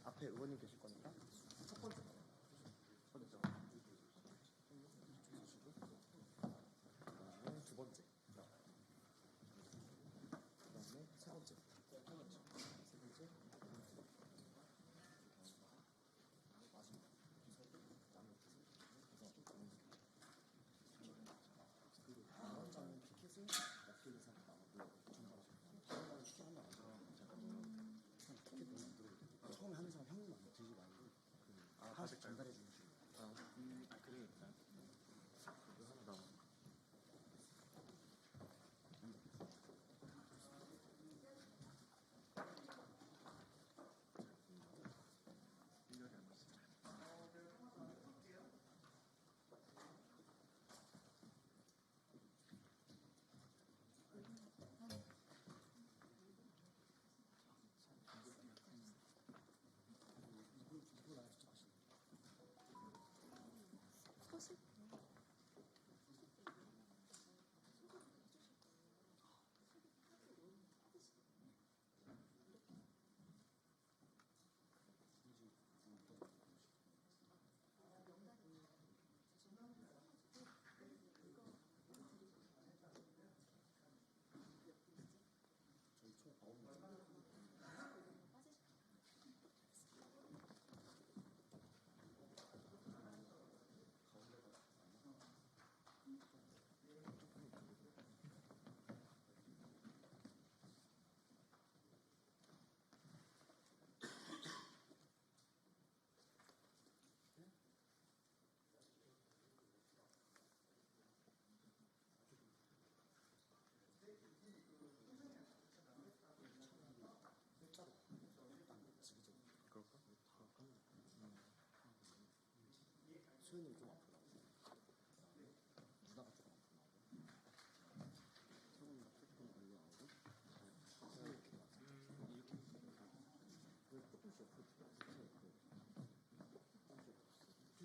앞에 의원님 계실 거니까 첫 번째 거. 그다음에 두 번째. 그다음에 세 번째. 위원장은 피켓을 맡길 예정이 나오고 전달하셨고 피켓 하면 안 들어가고 피켓 너무 안 들어오게 되고 처음에 하는 사람 형님 안 들지 말고 하나씩 전달해 주는 식으로. 그래. 이거 하나 남아. 수현이 좀 앞으로 나오고 누나가 조금 앞으로 나오고 성훈이가 조금 얼로 나오고 이렇게 와서 이렇게 조금씩 옆으로 조금 붙으면 좋을 것 같아.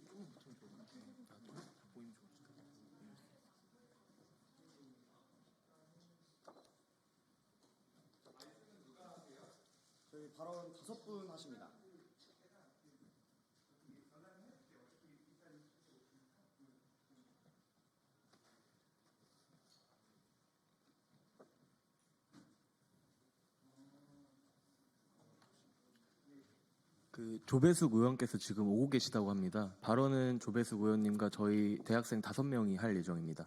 보이면 좋으니까. 저희 발언 5분 하십니다. 조배숙 의원께서 지금 오고 계시다고 합니다. 발언은 조배숙 의원님과 저희 대학생 5명이 할 예정입니다.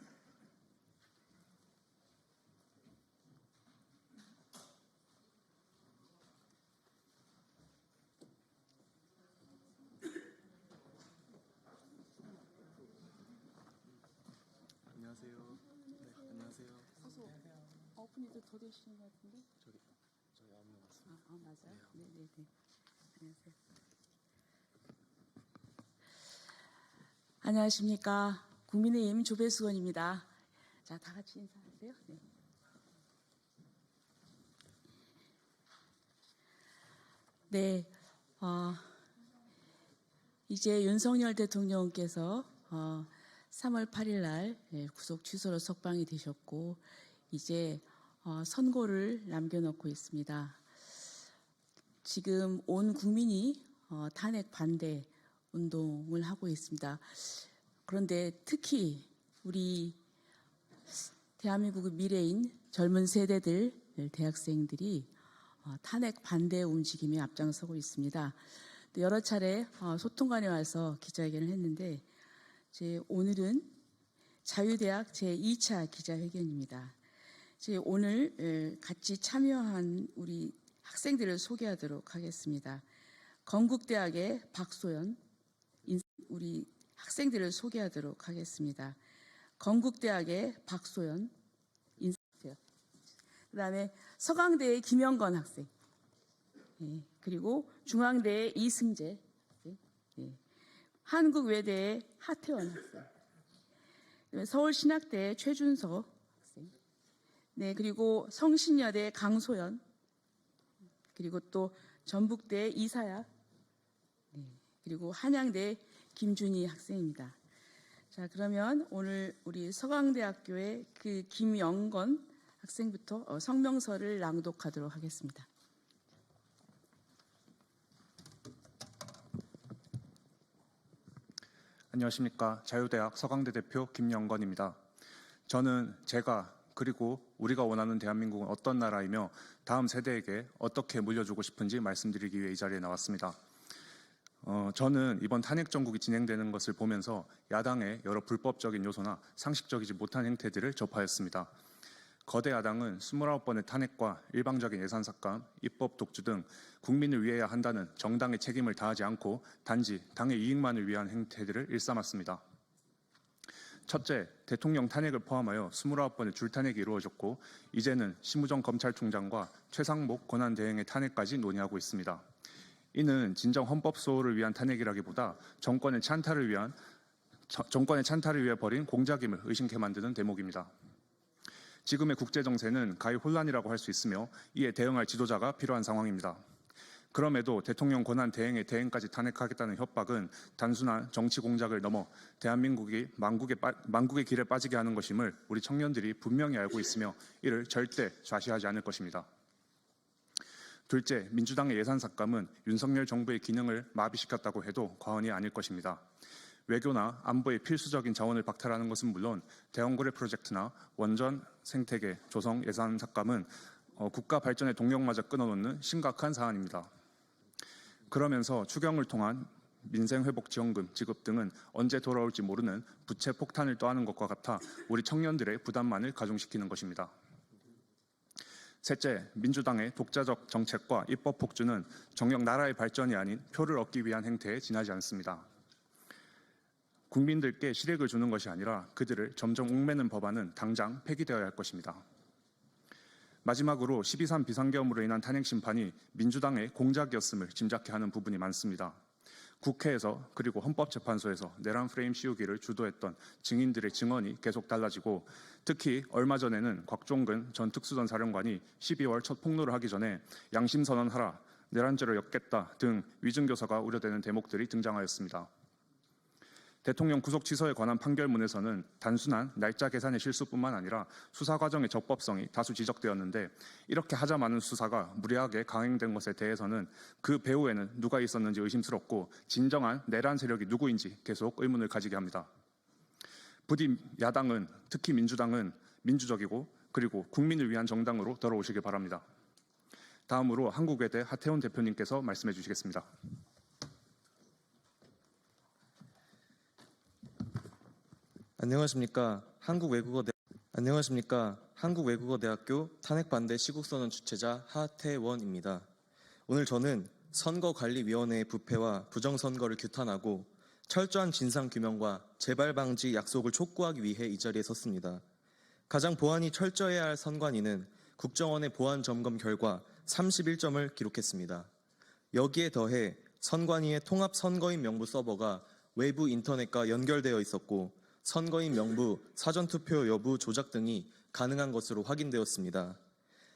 안녕하세요. 네, 안녕하세요. 오픈이도 더 되시는 것 같은데? 저희 9명 왔습니다. 맞아요? 네네네. 안녕하세요. 안녕하십니까. 국민의힘 조배숙 의원입니다. 자, 다 같이 인사하세요. 네. 네. 이제 윤석열 대통령께서 3월 8일 날 구속 취소로 석방이 되셨고 이제 선고를 남겨놓고 있습니다. 지금 온 국민이 탄핵 반대 운동을 하고 있습니다. 그런데 특히 우리 대한민국의 미래인 젊은 세대들, 대학생들이 탄핵 반대 움직임에 앞장서고 있습니다. 여러 차례 소통관에 와서 기자회견을 했는데 오늘은 자유대학 제2차 기자회견입니다. 오늘 같이 참여한 우리 학생들을 소개하도록 하겠습니다. 건국대학의 박소연, 우리 학생들을 소개하도록 하겠습니다. 건국대학의 박소연, 인사하세요. 그 다음에 서강대의 김영건 학생, 그리고 중앙대의 이승재 학생, 한국외대의 하태원 학생, 서울신학대의 최준서 학생, 그리고 성신여대의 강소연, 그리고 또 전북대의 이사야, 그리고 한양대의 김준희 학생입니다. 자, 그러면 오늘 우리 서강대학교의 그 김영건 학생부터 성명서를 낭독하도록 하겠습니다. 안녕하십니까. 자유대학 서강대 대표 김영건입니다. 저는 제가 그리고 우리가 원하는 대한민국은 어떤 나라이며 다음 세대에게 어떻게 물려주고 싶은지 말씀드리기 위해 이 자리에 나왔습니다. 저는 이번 탄핵 정국이 진행되는 것을 보면서 야당의 여러 불법적인 요소나 상식적이지 못한 행태들을 접하였습니다. 거대 야당은 29번의 탄핵과 일방적인 예산 삭감, 입법 독주 등 국민을 위해야 한다는 정당의 책임을 다하지 않고 단지 당의 이익만을 위한 행태들을 일삼았습니다. 첫째, 대통령 탄핵을 포함하여 29번의 줄탄핵이 이루어졌고 이제는 심우정 검찰총장과 최상목 권한대행의 탄핵까지 논의하고 있습니다. 이는 진정 헌법 수호를 위한 탄핵이라기보다 정권의 찬탈을 위해 벌인 공작임을 의심케 만드는 대목입니다. 지금의 국제정세는 가히 혼란이라고 할 수 있으며 이에 대응할 지도자가 필요한 상황입니다. 그럼에도 대통령 권한 대행의 대행까지 탄핵하겠다는 협박은 단순한 정치 공작을 넘어 대한민국이 망국의 길에 빠지게 하는 것임을 우리 청년들이 분명히 알고 있으며 이를 절대 좌시하지 않을 것입니다. 둘째, 민주당의 예산 삭감은 윤석열 정부의 기능을 마비시켰다고 해도 과언이 아닐 것입니다. 외교나 안보의 필수적인 자원을 박탈하는 것은 물론 대원거래 프로젝트나 원전 생태계 조성 예산 삭감은 국가 발전의 동력마저 끊어놓는 심각한 사안입니다. 그러면서 추경을 통한 민생회복지원금 지급 등은 언제 돌아올지 모르는 부채 폭탄을 떠안은 것과 같아 우리 청년들의 부담만을 가중시키는 것입니다. 셋째, 민주당의 독자적 정책과 입법 폭주는 정녕 나라의 발전이 아닌 표를 얻기 위한 행태에 지나지 않습니다. 국민들께 실익을 주는 것이 아니라 그들을 점점 옥매는 법안은 당장 폐기되어야 할 것입니다. 마지막으로 12.3 비상계엄으로 인한 탄핵 심판이 민주당의 공작이었음을 짐작케 하는 부분이 많습니다. 국회에서 그리고 헌법재판소에서 내란 프레임 씌우기를 주도했던 증인들의 증언이 계속 달라지고 특히 얼마 전에는 곽종근 전 특수전 사령관이 12월 첫 폭로를 하기 전에 양심선언하라, 내란죄를 엮겠다 등 위증교사가 우려되는 대목들이 등장하였습니다. 대통령 구속 취소에 관한 판결문에서는 단순한 날짜 계산의 실수뿐만 아니라 수사 과정의 적법성이 다수 지적되었는데 이렇게 하자 많은 수사가 무리하게 강행된 것에 대해서는 그 배후에는 누가 있었는지 의심스럽고 진정한 내란 세력이 누구인지 계속 의문을 가지게 합니다. 부디 야당은, 특히 민주당은 민주적이고 그리고 국민을 위한 정당으로 돌아오시길 바랍니다. 다음으로 한국외대 하태훈 대표님께서 말씀해 주시겠습니다. 안녕하십니까. 한국외국어대학교 탄핵반대 시국선언 주최자 하태원입니다. 오늘 저는 선거관리위원회의 부패와 부정선거를 규탄하고 철저한 진상규명과 재발방지 약속을 촉구하기 위해 이 자리에 섰습니다. 가장 보안이 철저해야 할 선관위는 국정원의 보안 점검 결과 31점을 기록했습니다. 여기에 더해 선관위의 통합선거인 명부 서버가 외부 인터넷과 연결되어 있었고 선거인 명부, 사전투표 여부 조작 등이 가능한 것으로 확인되었습니다.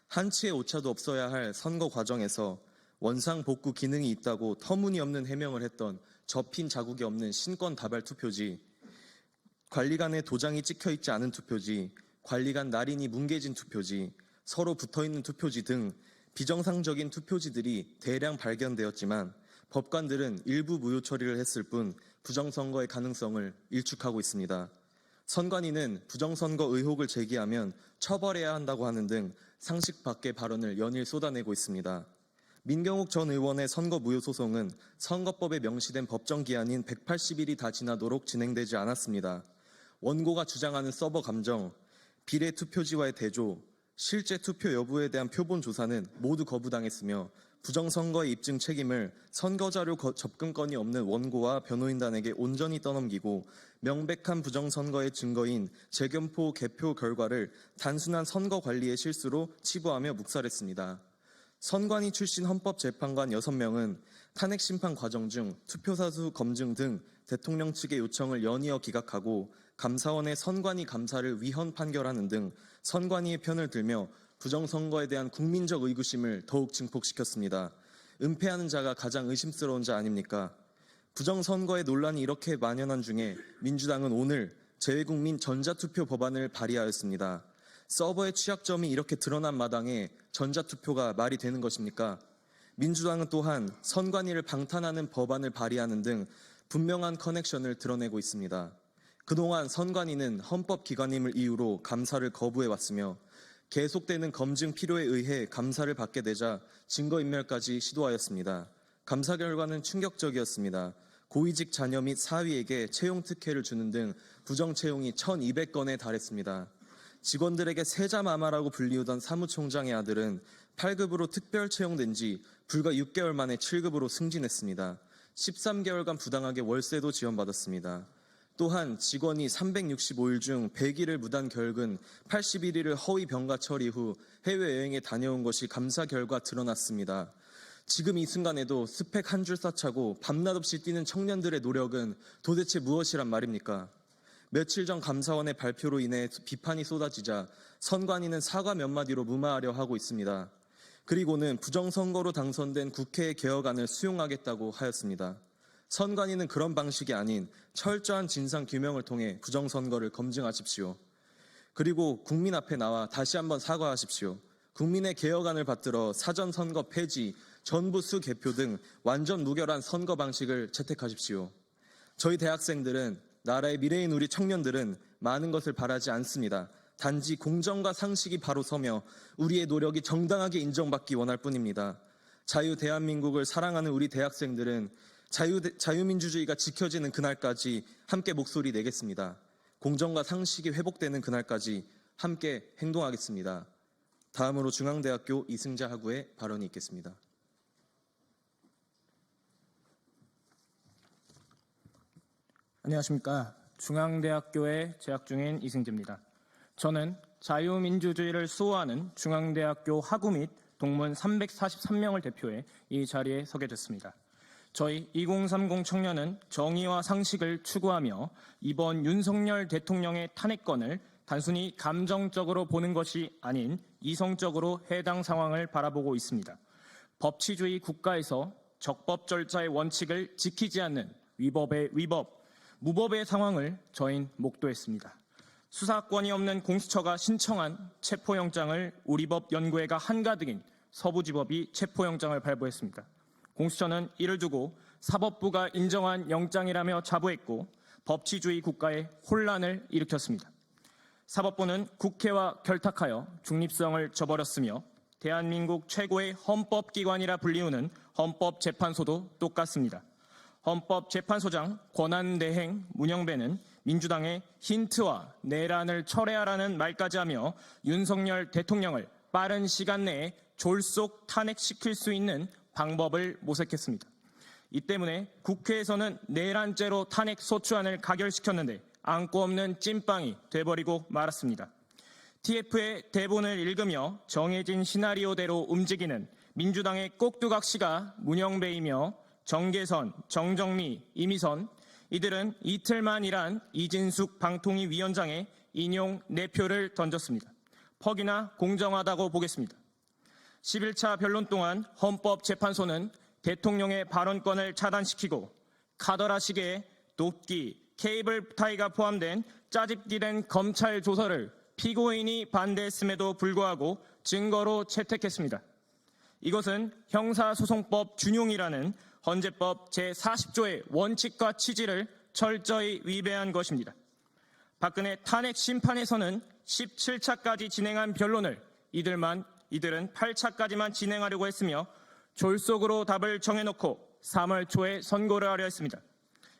한치의 오차도 없어야 할 선거 과정에서 원상 복구 기능이 있다고 터무니없는 해명을 했던 접힌 자국이 없는 신권 다발 투표지, 관리관의 도장이 찍혀있지 않은 투표지, 관리관 날인이 뭉개진 투표지, 서로 붙어있는 투표지 등 비정상적인 투표지들이 대량 발견되었지만 법관들은 일부 무효 처리를 했을 뿐 부정선거의 가능성을 일축하고 있습니다. 선관위는 부정선거 의혹을 제기하면 처벌해야 한다고 하는 등 상식 밖의 발언을 연일 쏟아내고 있습니다. 민경욱 전 의원의 선거 무효 소송은 선거법에 명시된 법정 기한인 180일이 다 지나도록 진행되지 않았습니다. 원고가 주장하는 서버 감정, 비례 투표지와의 대조, 실제 투표 여부에 대한 표본 조사는 모두 거부당했으며 부정선거의 입증 책임을 선거자료 접근권이 없는 원고와 변호인단에게 온전히 떠넘기고 명백한 부정선거의 증거인 재검표 개표 결과를 단순한 선거관리의 실수로 치부하며 묵살했습니다. 선관위 출신 헌법재판관 6명은 탄핵심판 과정 중 투표사수 검증 등 대통령 측의 요청을 연이어 기각하고 감사원의 선관위 감사를 위헌 판결하는 등 선관위의 편을 들며 부정선거에 대한 국민적 의구심을 더욱 증폭시켰습니다. 은폐하는 자가 가장 의심스러운 자 아닙니까? 부정선거의 논란이 이렇게 만연한 중에 민주당은 오늘 재외국민 전자투표 법안을 발의하였습니다. 서버의 취약점이 이렇게 드러난 마당에 전자투표가 말이 되는 것입니까? 민주당은 또한 선관위를 방탄하는 법안을 발의하는 등 분명한 커넥션을 드러내고 있습니다. 그동안 선관위는 헌법기관임을 이유로 감사를 거부해왔으며 계속되는 검증 필요에 의해 감사를 받게 되자 증거인멸까지 시도하였습니다. 감사 결과는 충격적이었습니다. 고위직 자녀 및 사위에게 채용 특혜를 주는 등 부정채용이 1,200건에 달했습니다. 직원들에게 세자마마라고 불리우던 사무총장의 아들은 8급으로 특별 채용된 지 불과 6개월 만에 7급으로 승진했습니다. 13개월간 부당하게 월세도 지원받았습니다. 또한 직원이 365일 중 100일을 무단 결근, 81일을 허위 병가 처리 후 해외여행에 다녀온 것이 감사 결과 드러났습니다. 지금 이 순간에도 스펙 한 줄 쌓자고 밤낮 없이 뛰는 청년들의 노력은 도대체 무엇이란 말입니까? 며칠 전 감사원의 발표로 인해 비판이 쏟아지자 선관위는 사과 몇 마디로 무마하려 하고 있습니다. 그리고는 부정선거로 당선된 국회의 개혁안을 수용하겠다고 하였습니다. 선관위는 그런 방식이 아닌 철저한 진상규명을 통해 부정선거를 검증하십시오. 그리고 국민 앞에 나와 다시 한번 사과하십시오. 국민의 개혁안을 받들어 사전선거 폐지, 전부수 개표 등 완전 무결한 선거 방식을 채택하십시오. 저희 대학생들은, 나라의 미래인 우리 청년들은 많은 것을 바라지 않습니다. 단지 공정과 상식이 바로 서며 우리의 노력이 정당하게 인정받기 원할 뿐입니다. 자유 대한민국을 사랑하는 우리 대학생들은 자유민주주의가 지켜지는 그날까지 함께 목소리 내겠습니다. 공정과 상식이 회복되는 그날까지 함께 행동하겠습니다. 다음으로 중앙대학교 이승자 학우의 발언이 있겠습니다. 안녕하십니까. 중앙대학교에 재학 중인 이승재입니다. 저는 자유민주주의를 수호하는 중앙대학교 학우 및 동문 343명을 대표해 이 자리에 서게 됐습니다. 저희 2030 청년은 정의와 상식을 추구하며 이번 윤석열 대통령의 탄핵건을 단순히 감정적으로 보는 것이 아닌 이성적으로 해당 상황을 바라보고 있습니다. 법치주의 국가에서 적법 절차의 원칙을 지키지 않는 위법의 위법, 무법의 상황을 저희는 목도했습니다. 수사권이 없는 공수처가 신청한 체포영장을 우리법 연구회가 한가득인 서부지법이 체포영장을 발부했습니다. 공수처는 이를 두고 사법부가 인정한 영장이라며 자부했고 법치주의 국가의 혼란을 일으켰습니다. 사법부는 국회와 결탁하여 중립성을 저버렸으며 대한민국 최고의 헌법기관이라 불리우는 헌법재판소도 똑같습니다. 헌법재판소장 권한대행 문영배는 민주당의 힌트와 내란을 철회하라는 말까지 하며 윤석열 대통령을 빠른 시간 내에 졸속 탄핵시킬 수 있는 방법을 모색했습니다. 이 때문에 국회에서는 내란죄로 탄핵 소추안을 가결시켰는데 안고 없는 찐빵이 돼버리고 말았습니다. TF의 대본을 읽으며 정해진 시나리오대로 움직이는 민주당의 꼭두각시가 문영배이며 정계선, 정정미, 이미선, 이들은 이틀만 일한 이진숙 방통위 위원장의 인용 내표를 던졌습니다. 퍽이나 공정하다고 보겠습니다. 11차 변론 동안 헌법재판소는 대통령의 발언권을 차단시키고 카더라 시계에 도끼, 케이블 타이가 포함된 짜집기된 검찰 조서를 피고인이 반대했음에도 불구하고 증거로 채택했습니다. 이것은 형사소송법 준용이라는 헌재법 제40조의 원칙과 취지를 철저히 위배한 것입니다. 박근혜 탄핵 심판에서는 17차까지 진행한 변론을 이들은 8차까지만 진행하려고 했으며 졸속으로 답을 정해놓고 3월 초에 선고를 하려 했습니다.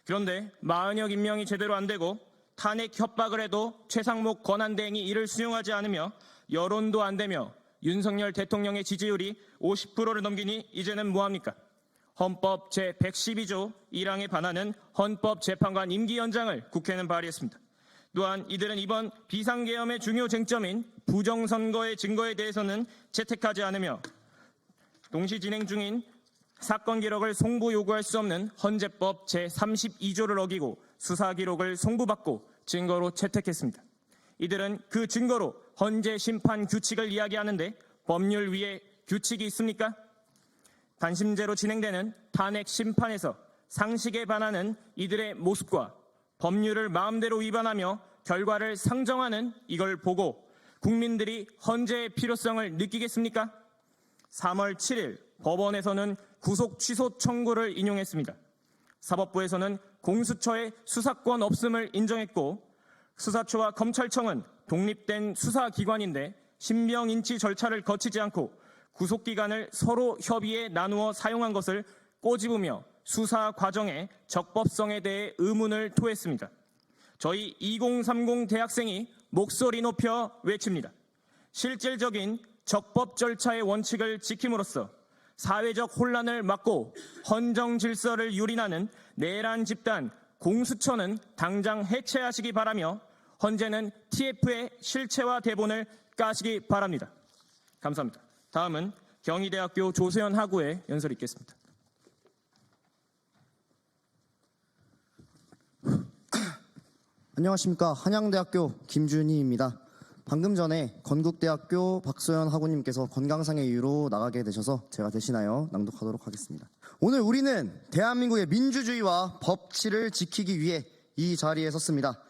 그런데 마흔역 임명이 제대로 안 되고 탄핵 협박을 해도 최상목 권한대행이 이를 수용하지 않으며 여론도 안 되며 윤석열 대통령의 지지율이 50%를 넘기니 이제는 뭐합니까? 헌법 제112조 1항에 반하는 헌법재판관 임기 연장을 국회는 발의했습니다. 또한 이들은 이번 비상계엄의 중요 쟁점인 부정선거의 증거에 대해서는 채택하지 않으며 동시 진행 중인 사건 기록을 송부 요구할 수 없는 헌재법 제32조를 어기고 수사 기록을 송부받고 증거로 채택했습니다. 이들은 그 증거로 헌재 심판 규칙을 이야기하는데 법률 위에 규칙이 있습니까? 단심제로 진행되는 탄핵 심판에서 상식에 반하는 이들의 모습과 법률을 마음대로 위반하며 결과를 상정하는 이걸 보고 국민들이 헌재의 필요성을 느끼겠습니까? 3월 7일 법원에서는 구속 취소 청구를 인용했습니다. 사법부에서는 공수처의 수사권 없음을 인정했고 수사처와 검찰청은 독립된 수사기관인데 신병 인치 절차를 거치지 않고 구속기간을 서로 협의해 나누어 사용한 것을 꼬집으며 수사 과정의 적법성에 대해 의문을 토했습니다. 저희 2030 대학생이 목소리 높여 외칩니다. 실질적인 적법 절차의 원칙을 지킴으로써 사회적 혼란을 막고 헌정 질서를 유린하는 내란 집단 공수처는 당장 해체하시기 바라며 헌재는 TF의 실체와 대본을 까시기 바랍니다. 감사합니다. 다음은 경희대학교 조수현 하구의 연설이 있겠습니다. 안녕하십니까. 한양대학교 김준희입니다. 방금 전에 건국대학교 박소연 학우님께서 건강상의 이유로 나가게 되셔서 제가 대신하여 낭독하도록 하겠습니다. 오늘 우리는 대한민국의 민주주의와 법치를 지키기 위해 이 자리에 섰습니다.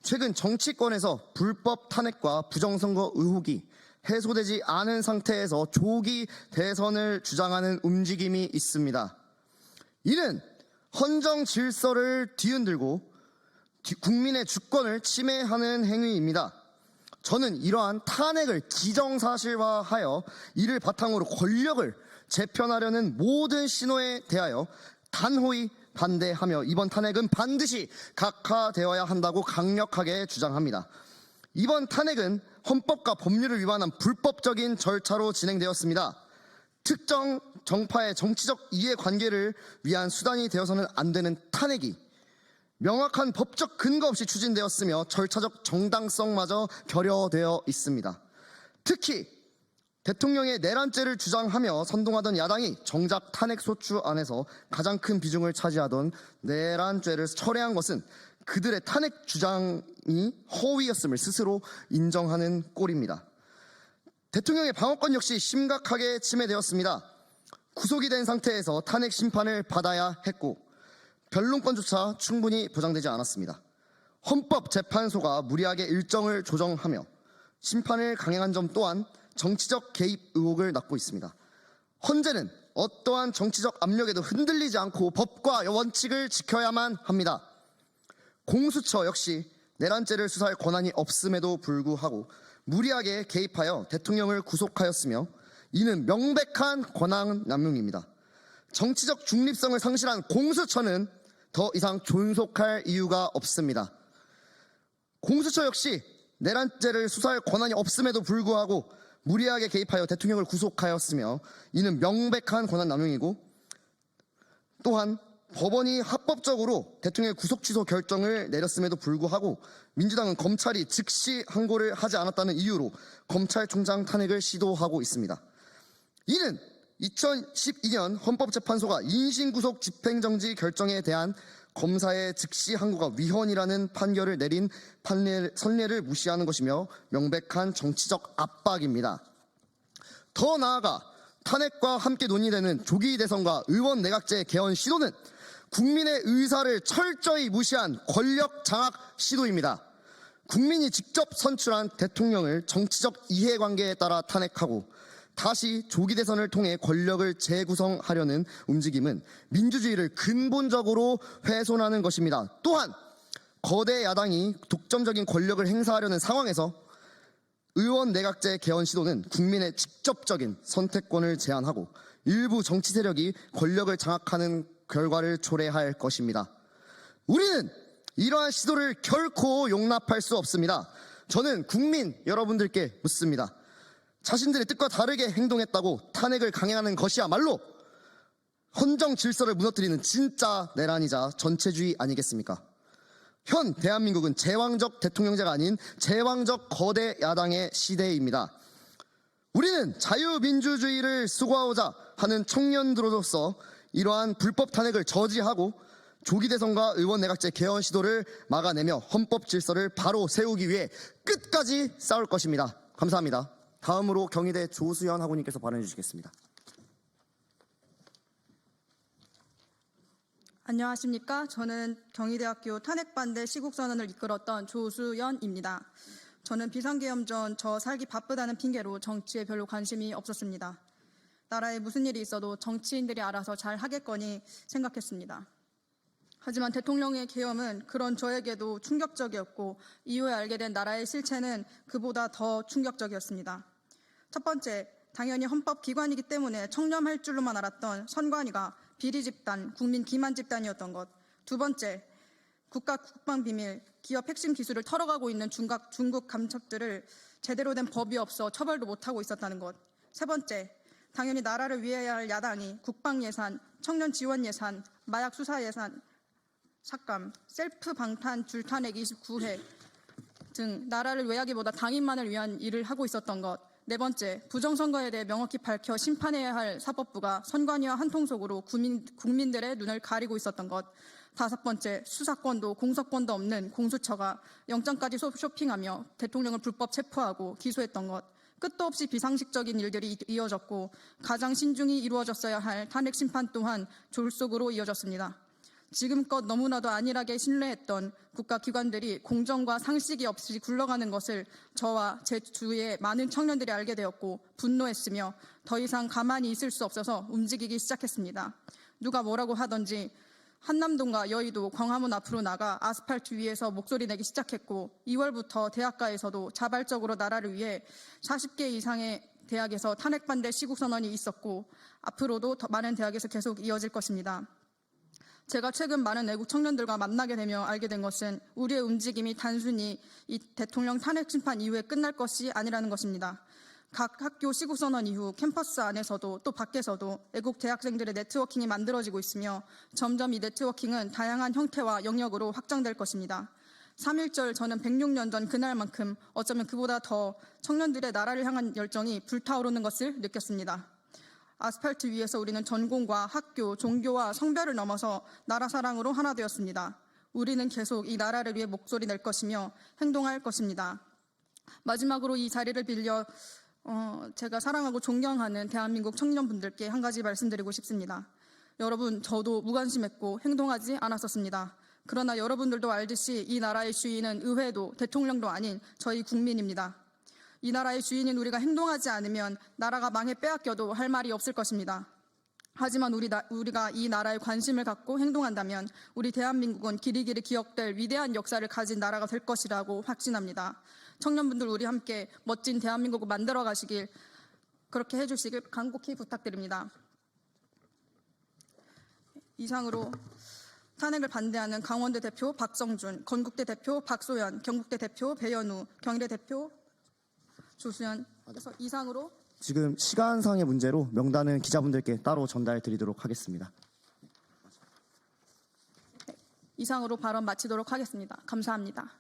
최근 정치권에서 불법 탄핵과 부정선거 의혹이 해소되지 않은 상태에서 조기 대선을 주장하는 움직임이 있습니다. 이는 헌정 질서를 뒤흔들고 국민의 주권을 침해하는 행위입니다. 저는 이러한 탄핵을 기정사실화하여 이를 바탕으로 권력을 재편하려는 모든 신호에 대하여 단호히 반대하며 이번 탄핵은 반드시 각하되어야 한다고 강력하게 주장합니다. 이번 탄핵은 헌법과 법률을 위반한 불법적인 절차로 진행되었습니다. 특정 정파의 정치적 이해관계를 위한 수단이 되어서는 안 되는 탄핵이 명확한 법적 근거 없이 추진되었으며 절차적 정당성마저 결여되어 있습니다. 특히 대통령의 내란죄를 주장하며 선동하던 야당이 정작 탄핵 소추 안에서 가장 큰 비중을 차지하던 내란죄를 철회한 것은 그들의 탄핵 주장이 허위였음을 스스로 인정하는 꼴입니다. 대통령의 방어권 역시 심각하게 침해되었습니다. 구속이 된 상태에서 탄핵 심판을 받아야 했고 변론권조차 충분히 보장되지 않았습니다. 헌법재판소가 무리하게 일정을 조정하며 심판을 강행한 점 또한 정치적 개입 의혹을 낳고 있습니다. 헌재는 어떠한 정치적 압력에도 흔들리지 않고 법과 원칙을 지켜야만 합니다. 공수처 역시 내란죄를 수사할 권한이 없음에도 불구하고 무리하게 개입하여 대통령을 구속하였으며 이는 명백한 권한 남용입니다. 정치적 중립성을 상실한 공수처는 더 이상 존속할 이유가 없습니다. 공수처 역시 내란죄를 수사할 권한이 없음에도 불구하고 무리하게 개입하여 대통령을 구속하였으며 이는 명백한 권한 남용이고 또한 법원이 합법적으로 대통령의 구속 취소 결정을 내렸음에도 불구하고 민주당은 검찰이 즉시 항고를 하지 않았다는 이유로 검찰총장 탄핵을 시도하고 있습니다. 이는 2012년 헌법재판소가 인신구속 집행정지 결정에 대한 검사의 즉시 항고가 위헌이라는 판결을 내린 선례를 무시하는 것이며 명백한 정치적 압박입니다. 더 나아가 탄핵과 함께 논의되는 조기 대선과 의원 내각제 개헌 시도는 국민의 의사를 철저히 무시한 권력 장악 시도입니다. 국민이 직접 선출한 대통령을 정치적 이해관계에 따라 탄핵하고 다시 조기 대선을 통해 권력을 재구성하려는 움직임은 민주주의를 근본적으로 훼손하는 것입니다. 또한 거대 야당이 독점적인 권력을 행사하려는 상황에서 의원 내각제 개헌 시도는 국민의 직접적인 선택권을 제한하고 일부 정치 세력이 권력을 장악하는 결과를 초래할 것입니다. 우리는 이러한 시도를 결코 용납할 수 없습니다. 저는 국민 여러분들께 묻습니다. 자신들의 뜻과 다르게 행동했다고 탄핵을 강행하는 것이야말로 헌정 질서를 무너뜨리는 진짜 내란이자 전체주의 아니겠습니까? 현 대한민국은 제왕적 대통령제가 아닌 제왕적 거대 야당의 시대입니다. 우리는 자유민주주의를 수고하고자 하는 청년들로서 이러한 불법 탄핵을 저지하고 조기 대선과 의원 내각제 개헌 시도를 막아내며 헌법 질서를 바로 세우기 위해 끝까지 싸울 것입니다. 감사합니다. 다음으로 경희대 조수현 학우님께서 발언해 주시겠습니다. 안녕하십니까. 저는 경희대학교 탄핵반대 시국선언을 이끌었던 조수연입니다. 저는 비상계엄 전 저 살기 바쁘다는 핑계로 정치에 별로 관심이 없었습니다. 나라에 무슨 일이 있어도 정치인들이 알아서 잘 하겠거니 생각했습니다. 하지만 대통령의 계엄은 그런 저에게도 충격적이었고 이후에 알게 된 나라의 실체는 그보다 더 충격적이었습니다. 첫 번째, 당연히 헌법기관이기 때문에 청렴할 줄로만 알았던 선관위가 비리 집단, 국민 기만 집단이었던 것. 두 번째, 국가 국방비밀, 기업 핵심 기술을 털어가고 있는 중국 감첩들을 제대로 된 법이 없어 처벌도 못하고 있었다는 것. 세 번째, 당연히 나라를 위해야 할 야당이 국방 예산, 청년 지원 예산, 마약 수사 예산, 삭감, 셀프 방탄 줄탄핵 29회 등 나라를 위하기보다 당인만을 위한 일을 하고 있었던 것. 네 번째, 부정선거에 대해 명확히 밝혀 심판해야 할 사법부가 선관위와 한통속으로 국민들의 눈을 가리고 있었던 것. 다섯 번째, 수사권도 공소권도 없는 공수처가 영장까지 쇼핑하며 대통령을 불법 체포하고 기소했던 것. 끝도 없이 비상식적인 일들이 이어졌고 가장 신중히 이루어졌어야 할 탄핵 심판 또한 졸속으로 이어졌습니다. 지금껏 너무나도 안일하게 신뢰했던 국가기관들이 공정과 상식이 없이 굴러가는 것을 저와 제 주위의 많은 청년들이 알게 되었고 분노했으며 더 이상 가만히 있을 수 없어서 움직이기 시작했습니다. 누가 뭐라고 하던지 한남동과 여의도, 광화문 앞으로 나가 아스팔트 위에서 목소리 내기 시작했고 2월부터 대학가에서도 자발적으로 나라를 위해 40개 이상의 대학에서 탄핵 반대 시국 선언이 있었고 앞으로도 더 많은 대학에서 계속 이어질 것입니다. 제가 최근 많은 애국 청년들과 만나게 되며 알게 된 것은 우리의 움직임이 단순히 이 대통령 탄핵 심판 이후에 끝날 것이 아니라는 것입니다. 각 학교 시국선언 이후 캠퍼스 안에서도 또 밖에서도 애국 대학생들의 네트워킹이 만들어지고 있으며 점점 이 네트워킹은 다양한 형태와 영역으로 확장될 것입니다. 3.1절 저는 106년 전 그날만큼 어쩌면 그보다 더 청년들의 나라를 향한 열정이 불타오르는 것을 느꼈습니다. 아스팔트 위에서 우리는 전공과 학교, 종교와 성별을 넘어서 나라 사랑으로 하나 되었습니다. 우리는 계속 이 나라를 위해 목소리 낼 것이며 행동할 것입니다. 마지막으로 이 자리를 빌려 제가 사랑하고 존경하는 대한민국 청년분들께 한 가지 말씀드리고 싶습니다. 여러분, 저도 무관심했고 행동하지 않았었습니다. 그러나 여러분들도 알듯이 이 나라의 주인은 의회도 대통령도 아닌 저희 국민입니다. 이 나라의 주인인 우리가 행동하지 않으면 나라가 망해 빼앗겨도 할 말이 없을 것입니다. 하지만 우리가 이 나라에 관심을 갖고 행동한다면 우리 대한민국은 길이길이 기억될 위대한 역사를 가진 나라가 될 것이라고 확신합니다. 청년분들 우리 함께 멋진 대한민국을 만들어 가시길 그렇게 해주시길 간곡히 부탁드립니다. 이상으로 탄핵을 반대하는 강원대 대표 박성준, 건국대 대표 박소연, 경북대 대표 배현우, 경희대 대표 조수연, 그래서 이상으로 지금 시간상의 문제로 명단은 기자분들께 따로 전달 드리도록 하겠습니다. 이상으로 발언 마치도록 하겠습니다. 감사합니다.